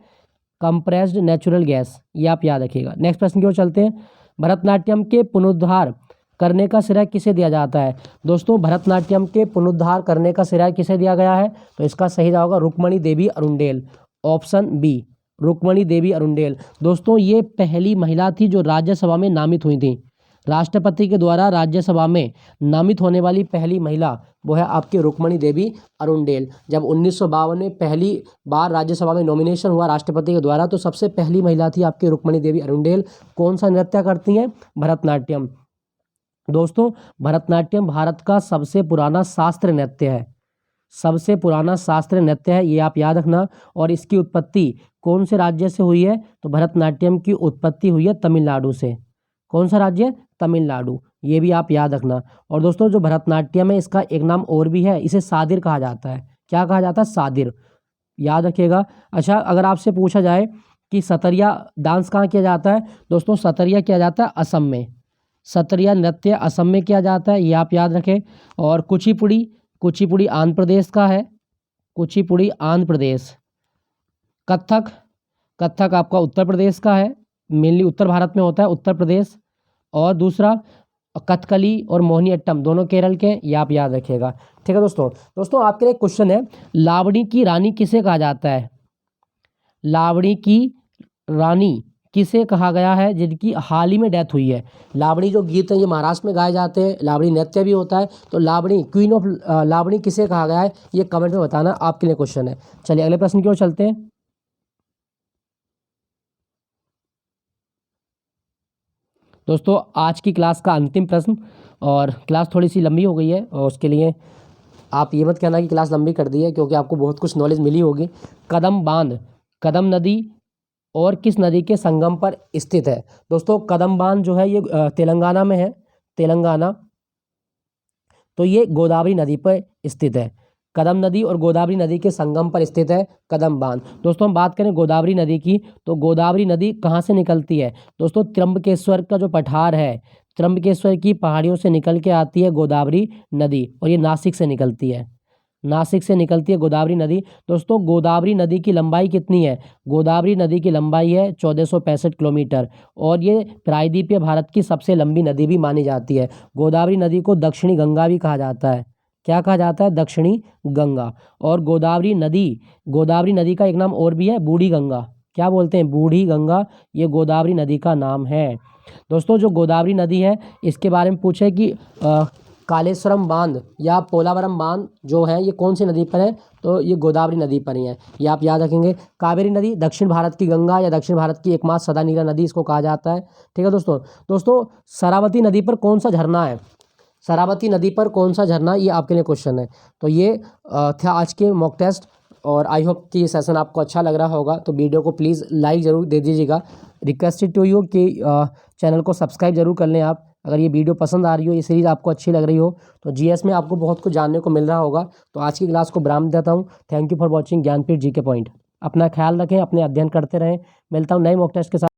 कंप्रेस्ड नेचुरल गैस, ये आप याद रखिएगा। नेक्स्ट प्रश्न की ओर चलते हैं। भरतनाट्यम के पुनरुद्धार करने का श्रेय किसे दिया जाता है। दोस्तों भरतनाट्यम के पुनरुद्धार करने का श्रेय किसे दिया गया है, तो इसका सही जवाब होगा रुक्मणी देवी अरुंडेल, ऑप्शन बी, रुक्मणी देवी अरुंडेल। दोस्तों ये पहली महिला थी जो राज्यसभा में नामित हुई थी, राष्ट्रपति के द्वारा राज्यसभा में नामित होने वाली पहली महिला वो है आपकी रुक्मणी देवी अरुंडेल। जब 1952 में पहली बार राज्यसभा में नॉमिनेशन हुआ राष्ट्रपति के द्वारा, तो सबसे पहली महिला थी आपकी रुक्मणी देवी अरुंडेल। कौन सा नृत्य करती हैं, भरतनाट्यम। दोस्तों भरतनाट्यम भारत का सबसे पुराना शास्त्रीय नृत्य है, सबसे पुराना शास्त्रीय नृत्य है, ये आप याद रखना। और इसकी उत्पत्ति कौन से राज्य से हुई है, तो भरतनाट्यम की उत्पत्ति हुई है तमिलनाडु से। कौन सा राज्य, तमिलनाडु, ये भी आप याद रखना। और दोस्तों जो भरतनाट्यम है इसका एक नाम और भी है, इसे सादिर कहा जाता है। क्या कहा जाता है, सादिर, याद रखिएगा। अच्छा अगर आपसे पूछा जाए कि सतरिया डांस कहाँ किया जाता है, दोस्तों सतरिया किया जाता है असम में, सतरिया नृत्य असम में किया जाता है, ये आप याद रखें। और कुचिपुड़ी आंध्र प्रदेश का है, कुचिपुड़ी आंध्र प्रदेश। कथक आपका उत्तर प्रदेश का है, मेनली उत्तर भारत में होता है, उत्तर प्रदेश। और दूसरा कथकली और मोहिनीअट्टम दोनों केरल के, ये आप याद रखिएगा। ठीक है दोस्तों आपके लिए क्वेश्चन है, लावणी की रानी किसे कहा जाता है, लावणी की रानी किसे कहा गया है जिनकी हाल ही में डेथ हुई है। लावणी जो गीत है ये महाराष्ट्र में गाए जाते हैं, लावणी नृत्य भी होता है। तो लावणी, क्वीन ऑफ लावणी किसे कहा गया है, ये कमेंट में बताना, आपके लिए क्वेश्चन है। चलिए अगले प्रश्न की ओर चलते हैं। दोस्तों आज की क्लास का अंतिम प्रश्न, और क्लास थोड़ी सी लंबी हो गई है, और उसके लिए आप ये मत कहना कि क्लास लंबी कर दी है, क्योंकि आपको बहुत कुछ नॉलेज मिली होगी। कदम बांध कदम नदी और किस नदी के संगम पर स्थित है। दोस्तों कदम बांध जो है ये तेलंगाना में है, तेलंगाना। तो ये गोदावरी नदी पर स्थित है, कदम नदी और गोदावरी नदी के संगम पर स्थित है कदम बांध। दोस्तों हम बात करें गोदावरी नदी की, तो गोदावरी नदी कहाँ से निकलती है, दोस्तों त्र्यंबकेश्वर का जो पठार है, त्र्यंबकेश्वर की पहाड़ियों से निकल के आती है गोदावरी नदी, और ये नासिक से निकलती है। नासिक से निकलती है गोदावरी नदी। दोस्तों गोदावरी नदी की लंबाई कितनी है? गोदावरी नदी की लंबाई है 1465 किलोमीटर और ये प्रायद्वीपीय भारत की सबसे लंबी नदी भी मानी जाती है। गोदावरी नदी को दक्षिणी गंगा भी कहा जाता है। क्या कहा जाता है? दक्षिणी गंगा। और गोदावरी नदी का एक नाम और भी है, बूढ़ी गंगा। क्या बोलते हैं? बूढ़ी गंगा, ये गोदावरी नदी का नाम है। दोस्तों जो गोदावरी नदी है इसके बारे में पूछे कि कालेश्वरम बांध या पोलावरम बांध जो है ये कौन सी नदी पर है? तो ये गोदावरी नदी पर ही है, ये आप याद रखेंगे। कावेरी नदी दक्षिण भारत की गंगा या दक्षिण भारत की एकमात्र सदा नीला नदी इसको कहा जाता है। ठीक है दोस्तों शरावती नदी पर कौन सा झरना है? शरावती नदी पर कौन सा झरना, ये आपके लिए क्वेश्चन है। तो ये था आज के मॉक टेस्ट और आई होप कि ये सेशन आपको अच्छा लग रहा होगा। तो वीडियो को प्लीज़ लाइक ज़रूर दे दीजिएगा। रिक्वेस्टेड टू यू कि चैनल को सब्सक्राइब जरूर कर लें आप। अगर ये वीडियो पसंद आ रही हो, ये सीरीज़ आपको अच्छी लग रही हो तो जीएस में आपको बहुत कुछ जानने को मिल रहा होगा। तो आज की क्लास को विराम देता हूँ। Thank you for watching Jnanpith GK point. अपना ख्याल रखें, अपने अध्ययन करते रहें। मिलता हूँ नए मॉक टेस्ट के साथ।